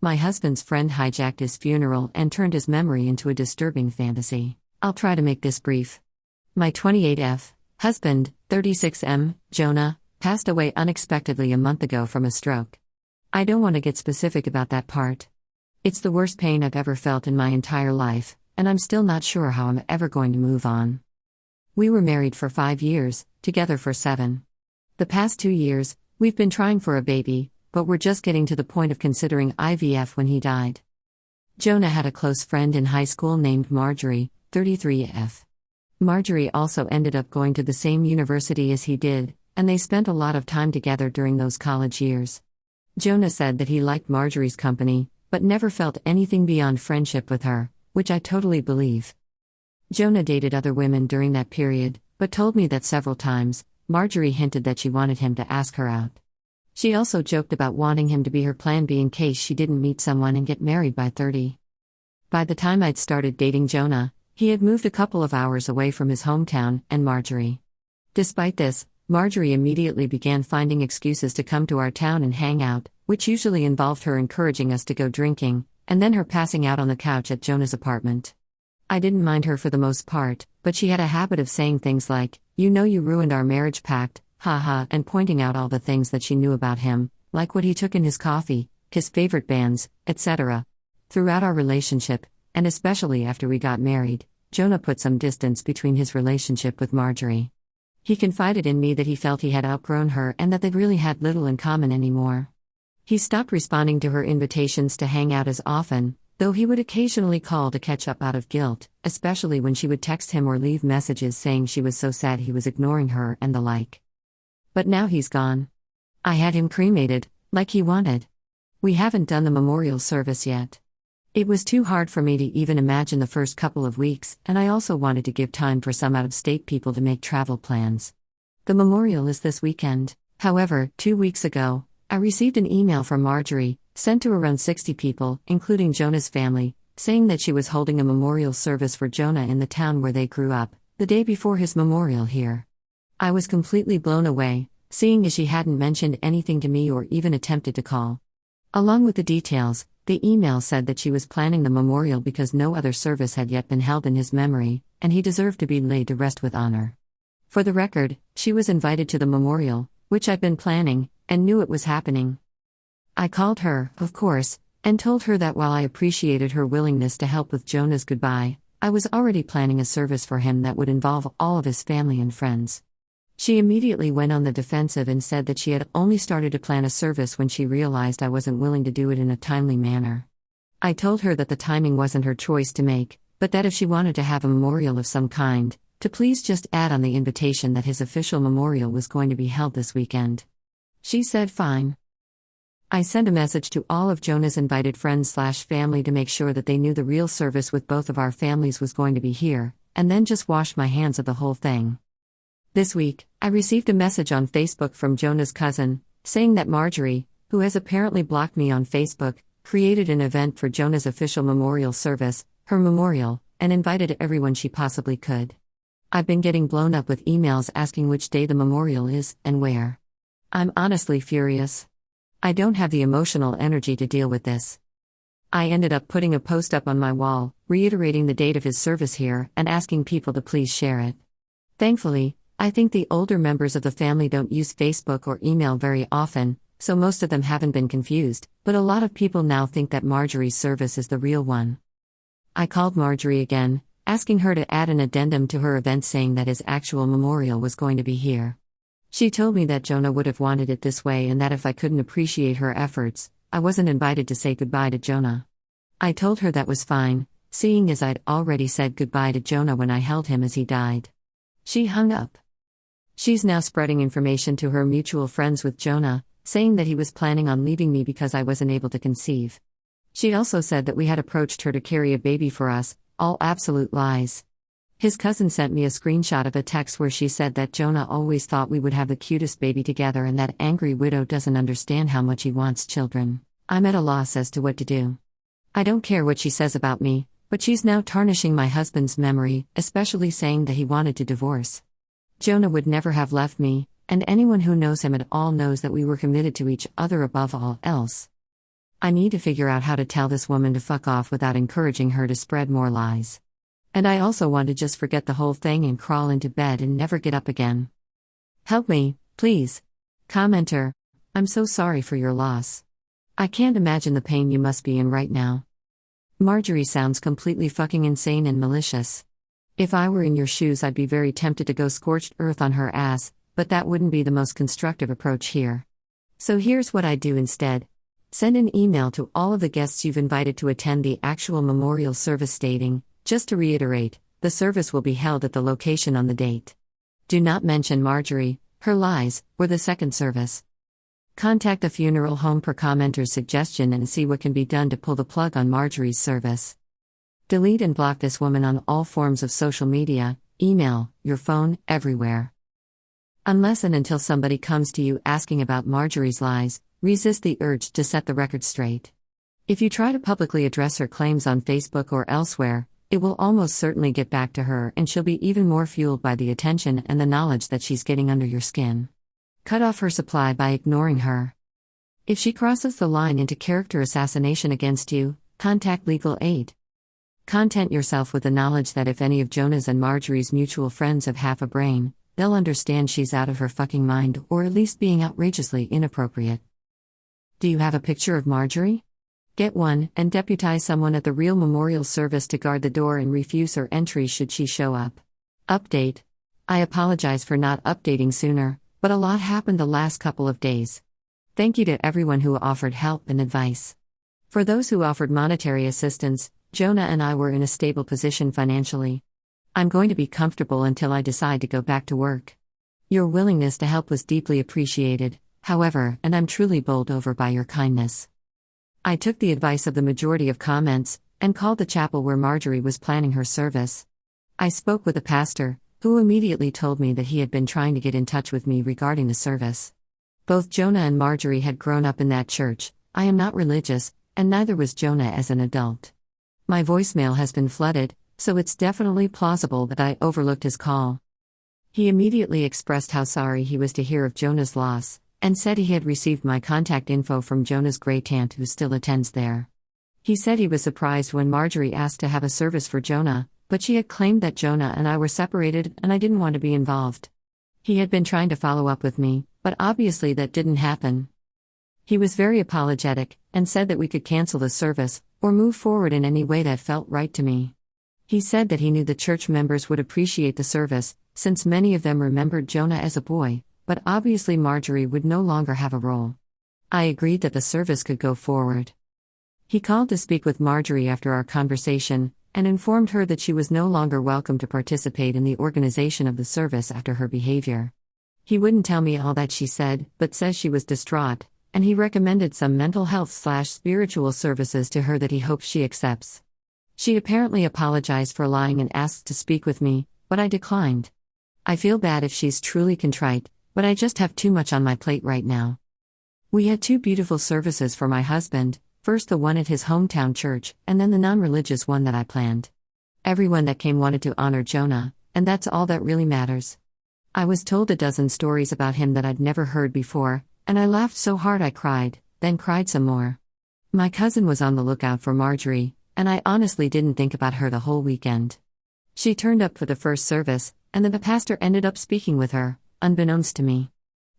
My husband's friend hijacked his funeral and turned his memory into a disturbing fantasy. I'll try to make this brief. My 28F husband, 36M, Jonah, passed away unexpectedly a month ago from a stroke. I don't want to get specific about that part. It's the worst pain I've ever felt in my entire life, and I'm still not sure how I'm ever going to move on. We were married for 5 years, together for 7. The past 2 years, we've been trying for a baby, but we're just getting to the point of considering IVF when he died. Jonah had a close friend in high school named Marjorie, 33F. Marjorie also ended up going to the same university as he did, and they spent a lot of time together during those college years. Jonah said that he liked Marjorie's company, but never felt anything beyond friendship with her, which I totally believe. Jonah dated other women during that period, but told me that several times, Marjorie hinted that she wanted him to ask her out. She also joked about wanting him to be her plan B in case she didn't meet someone and get married by 30. By the time I'd started dating Jonah, he had moved a couple of hours away from his hometown and Marjorie. Despite this, Marjorie immediately began finding excuses to come to our town and hang out, which usually involved her encouraging us to go drinking, and then her passing out on the couch at Jonah's apartment. I didn't mind her for the most part, but she had a habit of saying things like, "You know you ruined our marriage pact, haha," and pointing out all the things that she knew about him, like what he took in his coffee, his favorite bands, etc. Throughout our relationship, and especially after we got married, Jonah put some distance between his relationship with Marjorie. He confided in me that he felt he had outgrown her and that they really had little in common anymore. He stopped responding to her invitations to hang out as often, though he would occasionally call to catch up out of guilt, especially when she would text him or leave messages saying she was so sad he was ignoring her and the like. But now he's gone. I had him cremated, like he wanted. We haven't done the memorial service yet. It was too hard for me to even imagine the first couple of weeks, and I also wanted to give time for some out-of-state people to make travel plans. The memorial is this weekend. However, 2 weeks ago, I received an email from Marjorie, sent to around 60 people, including Jonah's family, saying that she was holding a memorial service for Jonah in the town where they grew up, the day before his memorial here. I was completely blown away, seeing as she hadn't mentioned anything to me or even attempted to call. Along with the details, the email said that she was planning the memorial because no other service had yet been held in his memory, and he deserved to be laid to rest with honor. For the record, she was invited to the memorial, which I'd been planning, and knew it was happening. I called her, of course, and told her that while I appreciated her willingness to help with Jonah's goodbye, I was already planning a service for him that would involve all of his family and friends. She immediately went on the defensive and said that she had only started to plan a service when she realized I wasn't willing to do it in a timely manner. I told her that the timing wasn't her choice to make, but that if she wanted to have a memorial of some kind, to please just add on the invitation that his official memorial was going to be held this weekend. She said fine. I sent a message to all of Jonah's invited friends/family to make sure that they knew the real service with both of our families was going to be here, and then just washed my hands of the whole thing. This week, I received a message on Facebook from Jonah's cousin, saying that Marjorie, who has apparently blocked me on Facebook, created an event for Jonah's official memorial service, her memorial, and invited everyone she possibly could. I've been getting blown up with emails asking which day the memorial is, and where. I'm honestly furious. I don't have the emotional energy to deal with this. I ended up putting a post up on my wall, reiterating the date of his service here and asking people to please share it. Thankfully, I think the older members of the family don't use Facebook or email very often, so most of them haven't been confused, but a lot of people now think that Marjorie's service is the real one. I called Marjorie again, asking her to add an addendum to her event saying that his actual memorial was going to be here. She told me that Jonah would have wanted it this way and that if I couldn't appreciate her efforts, I wasn't invited to say goodbye to Jonah. I told her that was fine, seeing as I'd already said goodbye to Jonah when I held him as he died. She hung up. She's now spreading information to her mutual friends with Jonah, saying that he was planning on leaving me because I wasn't able to conceive. She also said that we had approached her to carry a baby for us, all absolute lies. His cousin sent me a screenshot of a text where she said that Jonah always thought we would have the cutest baby together and that angry widow doesn't understand how much he wants children. I'm at a loss as to what to do. I don't care what she says about me, but she's now tarnishing my husband's memory, especially saying that he wanted to divorce. Jonah would never have left me, and anyone who knows him at all knows that we were committed to each other above all else. I need to figure out how to tell this woman to fuck off without encouraging her to spread more lies. And I also want to just forget the whole thing and crawl into bed and never get up again. Help me, please. Commenter, I'm so sorry for your loss. I can't imagine the pain you must be in right now. Marjorie sounds completely fucking insane and malicious. If I were in your shoes, I'd be very tempted to go scorched earth on her ass, but that wouldn't be the most constructive approach here. So here's what I'd do instead. Send an email to all of the guests you've invited to attend the actual memorial service stating, just to reiterate, the service will be held at the location on the date. Do not mention Marjorie, her lies, or the second service. Contact the funeral home per commenter's suggestion and see what can be done to pull the plug on Marjorie's service. Delete and block this woman on all forms of social media, email, your phone, everywhere. Unless and until somebody comes to you asking about Marjorie's lies, resist the urge to set the record straight. If you try to publicly address her claims on Facebook or elsewhere, it will almost certainly get back to her and she'll be even more fueled by the attention and the knowledge that she's getting under your skin. Cut off her supply by ignoring her. If she crosses the line into character assassination against you, contact legal aid. Content yourself with the knowledge that if any of Jonah's and Marjorie's mutual friends have half a brain, they'll understand she's out of her fucking mind or at least being outrageously inappropriate. Do you have a picture of Marjorie? Get one and deputize someone at the real memorial service to guard the door and refuse her entry should she show up. Update. I apologize for not updating sooner, but a lot happened the last couple of days. Thank you to everyone who offered help and advice. For those who offered monetary assistance, Jonah and I were in a stable position financially. I'm going to be comfortable until I decide to go back to work. Your willingness to help was deeply appreciated, however, and I'm truly bowled over by your kindness. I took the advice of the majority of comments, and called the chapel where Marjorie was planning her service. I spoke with the pastor, who immediately told me that he had been trying to get in touch with me regarding the service. Both Jonah and Marjorie had grown up in that church. I am not religious, and neither was Jonah as an adult. My voicemail has been flooded, so it's definitely plausible that I overlooked his call. He immediately expressed how sorry he was to hear of Jonah's loss, and said he had received my contact info from Jonah's great-aunt who still attends there. He said he was surprised when Marjorie asked to have a service for Jonah, but she had claimed that Jonah and I were separated and I didn't want to be involved. He had been trying to follow up with me, but obviously that didn't happen. He was very apologetic, and said that we could cancel the service, or move forward in any way that felt right to me. He said that he knew the church members would appreciate the service, since many of them remembered Jonah as a boy, but obviously Marjorie would no longer have a role. I agreed that the service could go forward. He called to speak with Marjorie after our conversation, and informed her that she was no longer welcome to participate in the organization of the service after her behavior. He wouldn't tell me all that she said, but says she was distraught, and he recommended some mental health/spiritual services to her that he hopes she accepts. She apparently apologized for lying and asked to speak with me, but I declined. I feel bad if she's truly contrite, but I just have too much on my plate right now. We had 2 beautiful services for my husband, first the one at his hometown church, and then the non-religious one that I planned. Everyone that came wanted to honor Jonah, and that's all that really matters. I was told a dozen stories about him that I'd never heard before, and I laughed so hard I cried, then cried some more. My cousin was on the lookout for Marjorie, and I honestly didn't think about her the whole weekend. She turned up for the first service, and then the pastor ended up speaking with her, unbeknownst to me.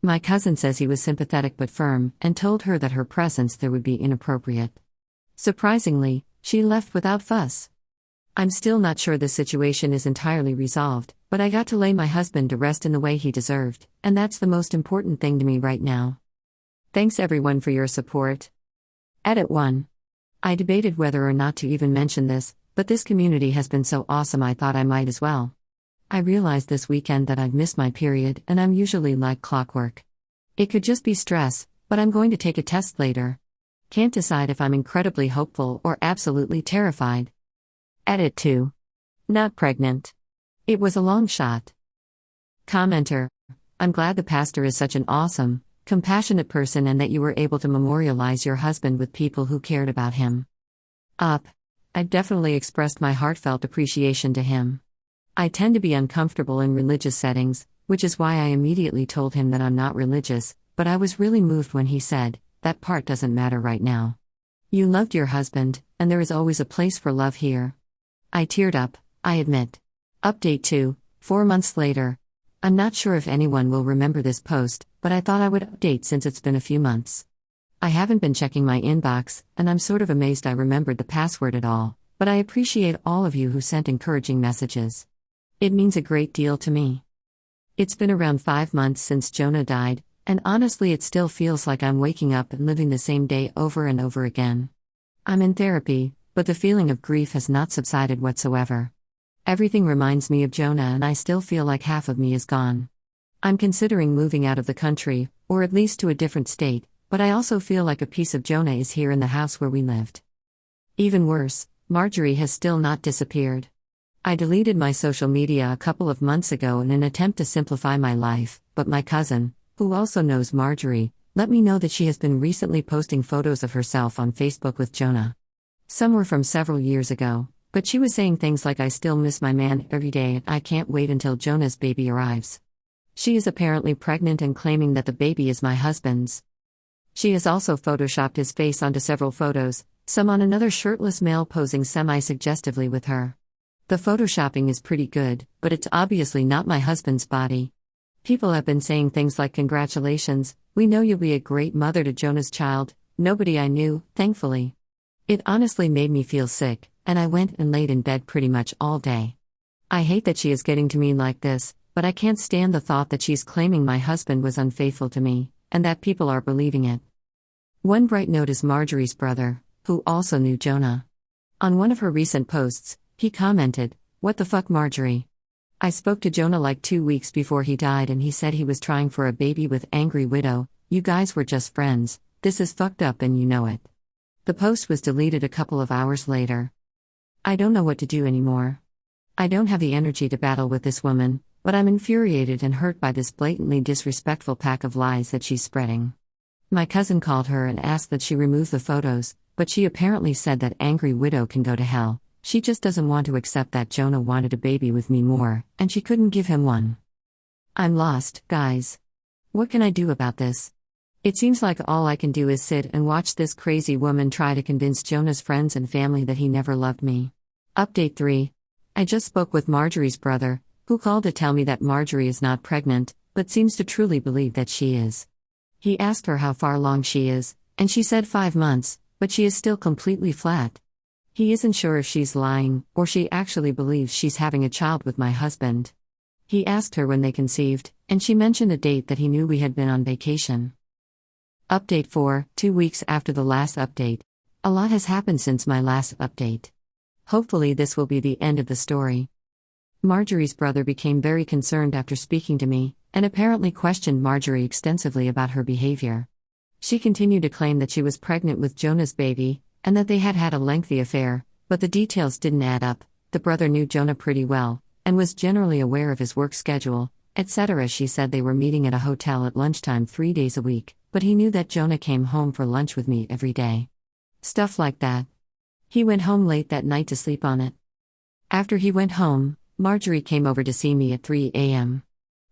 My cousin says he was sympathetic but firm, and told her that her presence there would be inappropriate. Surprisingly, she left without fuss. I'm still not sure the situation is entirely resolved, but I got to lay my husband to rest in the way he deserved, and that's the most important thing to me right now. Thanks everyone for your support. Edit 1. I debated whether or not to even mention this, but this community has been so awesome I thought I might as well. I realized this weekend that I've missed my period and I'm usually like clockwork. It could just be stress, but I'm going to take a test later. Can't decide if I'm incredibly hopeful or absolutely terrified. Edit 2. Not pregnant. It was a long shot. Commenter. I'm glad the pastor is such an awesome, compassionate person and that you were able to memorialize your husband with people who cared about him. Up. I've definitely expressed my heartfelt appreciation to him. I tend to be uncomfortable in religious settings, which is why I immediately told him that I'm not religious, but I was really moved when he said, "That part doesn't matter right now." You loved your husband, and there is always a place for love here. I teared up, I admit. Update 2, 4 months later. I'm not sure if anyone will remember this post, but I thought I would update since it's been a few months. I haven't been checking my inbox, and I'm sort of amazed I remembered the password at all, but I appreciate all of you who sent encouraging messages. It means a great deal to me. It's been around 5 months since Jonah died, and honestly it still feels like I'm waking up and living the same day over and over again. I'm in therapy, but the feeling of grief has not subsided whatsoever. Everything reminds me of Jonah and I still feel like half of me is gone. I'm considering moving out of the country, or at least to a different state, but I also feel like a piece of Jonah is here in the house where we lived. Even worse, Marjorie has still not disappeared. I deleted my social media a couple of months ago in an attempt to simplify my life, but my cousin, who also knows Marjorie, let me know that she has been recently posting photos of herself on Facebook with Jonah. Some were from several years ago, but she was saying things like I still miss my man every day and I can't wait until Jonah's baby arrives. She is apparently pregnant and claiming that the baby is my husband's. She has also photoshopped his face onto several photos, some on another shirtless male posing semi-suggestively with her. The photoshopping is pretty good, but it's obviously not my husband's body. People have been saying things like congratulations, we know you'll be a great mother to Jonah's child, nobody I knew, thankfully. It honestly made me feel sick, and I went and laid in bed pretty much all day. I hate that she is getting to me like this, but I can't stand the thought that she's claiming my husband was unfaithful to me, and that people are believing it. One bright note is Marjorie's brother, who also knew Jonah. On one of her recent posts, he commented, "What the fuck, Marjorie? I spoke to Jonah like 2 weeks before he died and he said he was trying for a baby with Angry Widow, you guys were just friends, this is fucked up and you know it." The post was deleted a couple of hours later. I don't know what to do anymore. I don't have the energy to battle with this woman, but I'm infuriated and hurt by this blatantly disrespectful pack of lies that she's spreading. My cousin called her and asked that she remove the photos, but she apparently said that Angry Widow can go to hell. She just doesn't want to accept that Jonah wanted a baby with me more, and she couldn't give him one. I'm lost, guys. What can I do about this? It seems like all I can do is sit and watch this crazy woman try to convince Jonah's friends and family that he never loved me. Update 3. I just spoke with Marjorie's brother, who called to tell me that Marjorie is not pregnant, but seems to truly believe that she is. He asked her how far along she is, and she said 5 months, but she is still completely flat. He isn't sure if she's lying, or she actually believes she's having a child with my husband. He asked her when they conceived, and she mentioned a date that he knew we had been on vacation. Update 4, 2 weeks after the last update. A lot has happened since my last update. Hopefully this will be the end of the story. Marjorie's brother became very concerned after speaking to me, and apparently questioned Marjorie extensively about her behavior. She continued to claim that she was pregnant with Jonah's baby, and that they had had a lengthy affair, but the details didn't add up. The brother knew Jonah pretty well, and was generally aware of his work schedule, etc. She said they were meeting at a hotel at lunchtime 3 days a week, but he knew that Jonah came home for lunch with me every day. Stuff like that. He went home late that night to sleep on it. After he went home, Marjorie came over to see me at 3 a.m.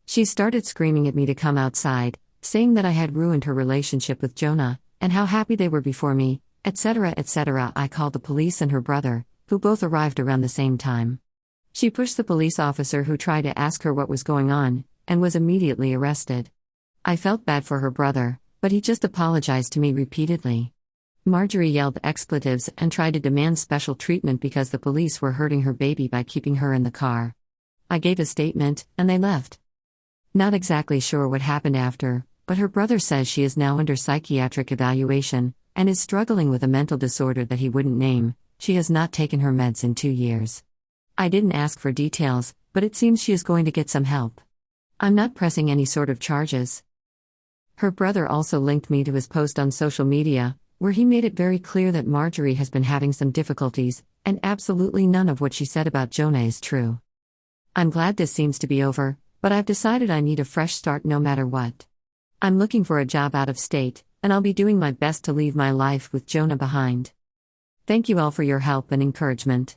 She started screaming at me to come outside, saying that I had ruined her relationship with Jonah, and how happy they were before me, etc. etc. I called the police and her brother, who both arrived around the same time. She pushed the police officer who tried to ask her what was going on, and was immediately arrested. I felt bad for her brother, but he just apologized to me repeatedly. Marjorie yelled expletives and tried to demand special treatment because the police were hurting her baby by keeping her in the car. I gave a statement, and they left. Not exactly sure what happened after, but her brother says she is now under psychiatric evaluation, and is struggling with a mental disorder that he wouldn't name. She has not taken her meds in 2 years. I didn't ask for details, but it seems she is going to get some help. I'm not pressing any sort of charges. Her brother also linked me to his post on social media, where he made it very clear that Marjorie has been having some difficulties, and absolutely none of what she said about Jonah is true. I'm glad this seems to be over, but I've decided I need a fresh start no matter what. I'm looking for a job out of state, and I'll be doing my best to leave my life with Jonah behind. Thank you all for your help and encouragement.